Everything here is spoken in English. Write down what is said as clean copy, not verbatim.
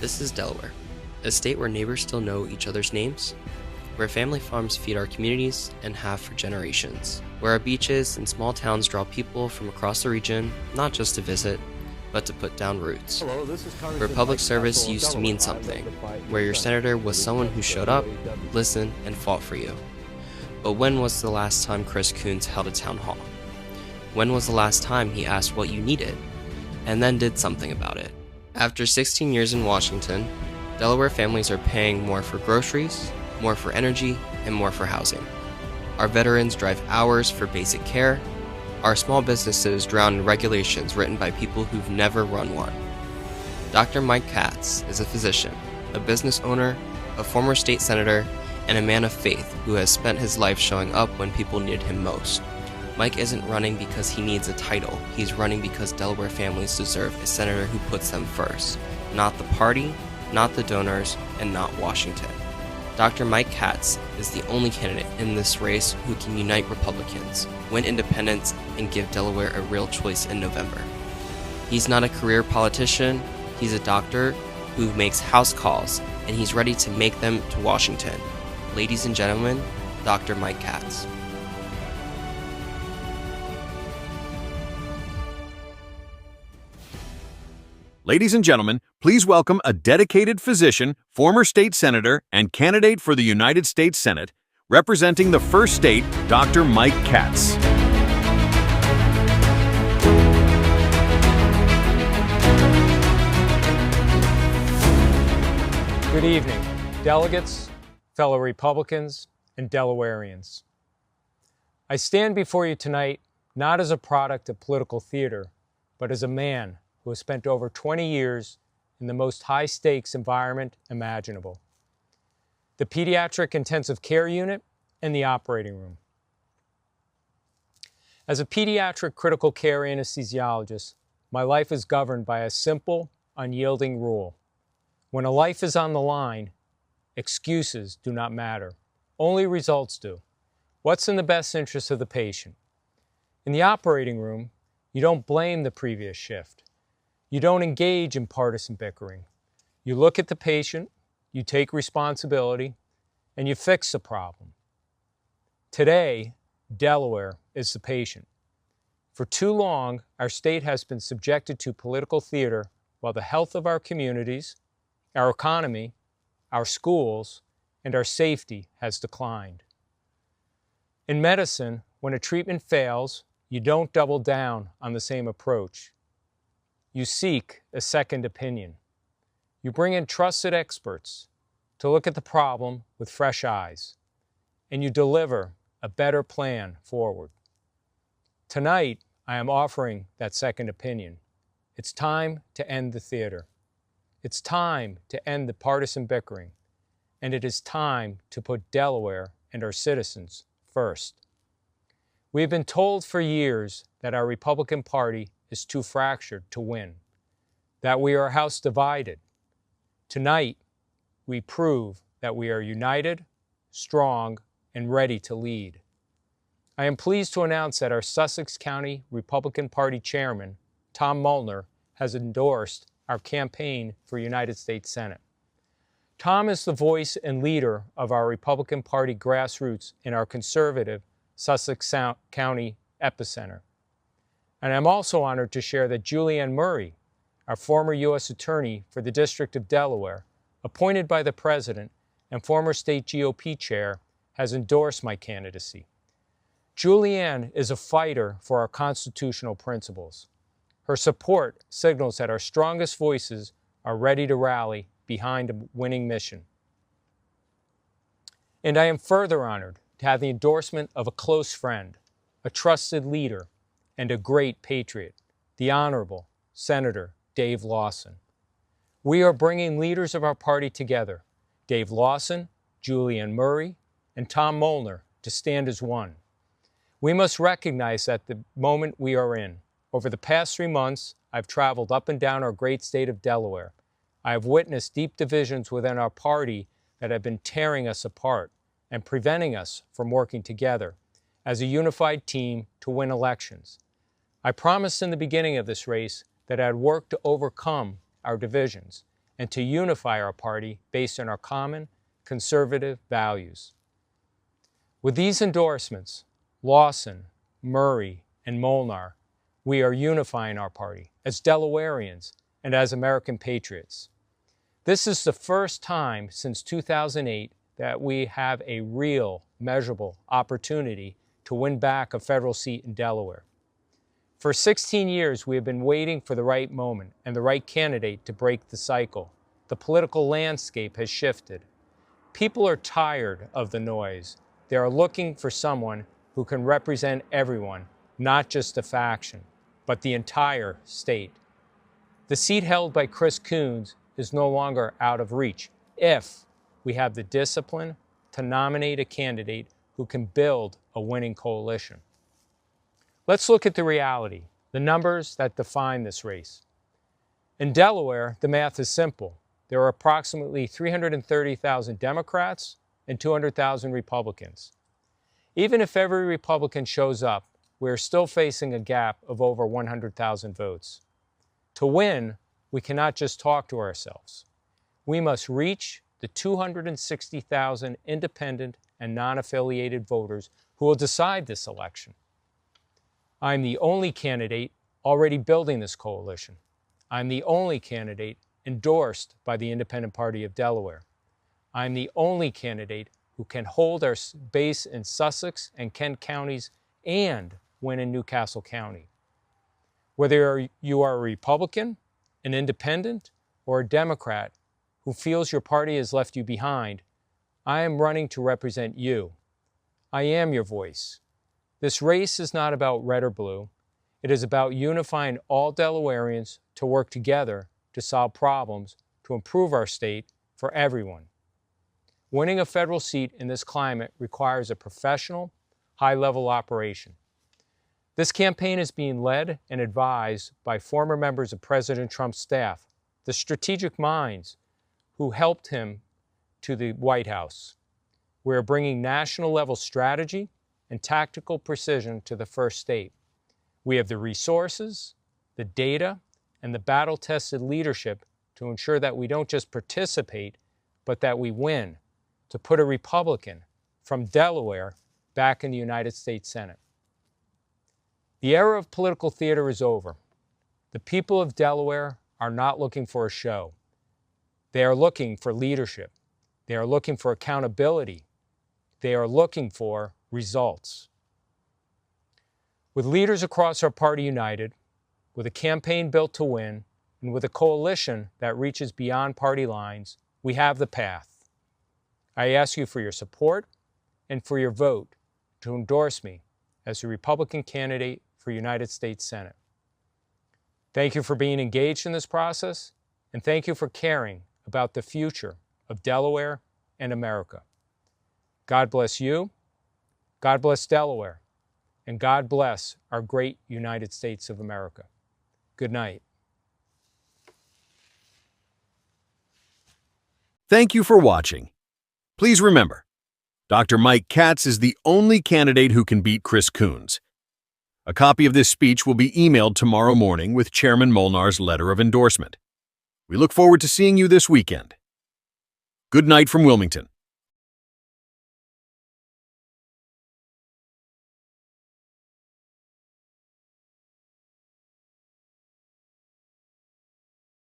This is Delaware, a state where neighbors still know each other's names, where family farms feed our communities and have for generations, where our beaches and small towns draw people from across the region, not just to visit, but to put down roots. Hello, this is Where public service used to mean something, where your senator was someone who showed up, listened, and fought for you. But when was the last time Chris Coons held a town hall? When was the last time he asked what you needed, and then did something about it? After 16 years in Washington, Delaware families are paying more for groceries, more for energy, and more for housing. Our veterans drive hours for basic care. Our small businesses drown in regulations written by people who've never run one. Dr. Mike Katz is a physician, a business owner, a former state senator, and a man of faith who has spent his life showing up when people needed him most. Mike isn't running because he needs a title. He's running because Delaware families deserve a senator who puts them first. Not the party, not the donors, and not Washington. Dr. Mike Katz is the only candidate in this race who can unite Republicans, win independence, and give Delaware a real choice in November. He's not a career politician, he's a doctor who makes house calls, and he's ready to make them to Washington. Ladies and gentlemen, Dr. Mike Katz. Ladies and gentlemen, please welcome a dedicated physician, former state senator, and candidate for the United States Senate, representing the first state, Dr. Mike Katz. Good evening, delegates, fellow Republicans, and Delawareans. I stand before you tonight not as a product of political theater, but as a man who has spent over 20 years in the most high-stakes environment imaginable: the pediatric intensive care unit and the operating room. As a pediatric critical care anesthesiologist, my life is governed by a simple, unyielding rule. When a life is on the line, excuses do not matter. Only results do. What's in the best interest of the patient? In the operating room, you don't blame the previous shift. You don't engage in partisan bickering. You look at the patient, you take responsibility, and you fix the problem. Today, Delaware is the patient. For too long, our state has been subjected to political theater while the health of our communities, our economy, our schools, and our safety has declined. In medicine, when a treatment fails, you don't double down on the same approach. You seek a second opinion. You bring in trusted experts to look at the problem with fresh eyes, and you deliver a better plan forward. Tonight, I am offering that second opinion. It's time to end the theater. It's time to end the partisan bickering, and it is time to put Delaware and our citizens first. We have been told for years that our Republican Party is too fractured to win, that we are a house divided. Tonight, we prove that we are united, strong, and ready to lead. I am pleased to announce that our Sussex County Republican Party Chairman, Tom Mullner, has endorsed our campaign for United States Senate. Tom is the voice and leader of our Republican Party grassroots in our conservative Sussex County epicenter. And I'm also honored to share that Julianne Murray, our former U.S. Attorney for the District of Delaware, appointed by the President and former state GOP chair, has endorsed my candidacy. Julianne is a fighter for our constitutional principles. Her support signals that our strongest voices are ready to rally behind a winning mission. And I am further honored to have the endorsement of a close friend, a trusted leader, and a great patriot, the Honorable Senator Dave Lawson. We are bringing leaders of our party together, Dave Lawson, Julianne Murray, and Tom Mullner, to stand as one. We must recognize that the moment we are in. Over the past 3 months, I've traveled up and down our great state of Delaware. I have witnessed deep divisions within our party that have been tearing us apart and preventing us from working together as a unified team to win elections. I promised in the beginning of this race that I'd work to overcome our divisions and to unify our party based on our common conservative values. With these endorsements, Lawson, Murray, and Molnar, we are unifying our party as Delawareans and as American patriots. This is the first time since 2008 that we have a real, measurable opportunity to win back a federal seat in Delaware. For 16 years, we have been waiting for the right moment and the right candidate to break the cycle. The political landscape has shifted. People are tired of the noise. They are looking for someone who can represent everyone, not just a faction, but the entire state. The seat held by Chris Coons is no longer out of reach if we have the discipline to nominate a candidate who can build a winning coalition. Let's look at the reality, the numbers that define this race. In Delaware, the math is simple. There are approximately 330,000 Democrats and 200,000 Republicans. Even if every Republican shows up, we are still facing a gap of over 100,000 votes. To win, we cannot just talk to ourselves. We must reach the 260,000 independent and non-affiliated voters who will decide this election. I'm the only candidate already building this coalition. I'm the only candidate endorsed by the Independent Party of Delaware. I'm the only candidate who can hold our base in Sussex and Kent counties and win in Newcastle County. Whether you are a Republican, an independent, or a Democrat who feels your party has left you behind, I am running to represent you. I am your voice. This race is not about red or blue. It is about unifying all Delawareans to work together to solve problems, to improve our state for everyone. Winning a federal seat in this climate requires a professional, high-level operation. This campaign is being led and advised by former members of President Trump's staff, the strategic minds who helped him to the White House. We are bringing national-level strategy and tactical precision to the first state. We have the resources, the data, and the battle-tested leadership to ensure that we don't just participate, but that we win, to put a Republican from Delaware back in the United States Senate. The era of political theater is over. The people of Delaware are not looking for a show. They are looking for leadership. They are looking for accountability. They are looking for results. With leaders across our party united, with a campaign built to win, and with a coalition that reaches beyond party lines, we have the path. I ask you for your support and for your vote to endorse me as the Republican candidate for United States Senate. Thank you for being engaged in this process, and thank you for caring about the future of Delaware and America. God bless you, God bless Delaware, and God bless our great United States of America. Good night. Thank you for watching. Please remember, Dr. Mike Katz is the only candidate who can beat Chris Coons. A copy of this speech will be emailed tomorrow morning with Chairman Molnar's letter of endorsement. We look forward to seeing you this weekend. Good night from Wilmington.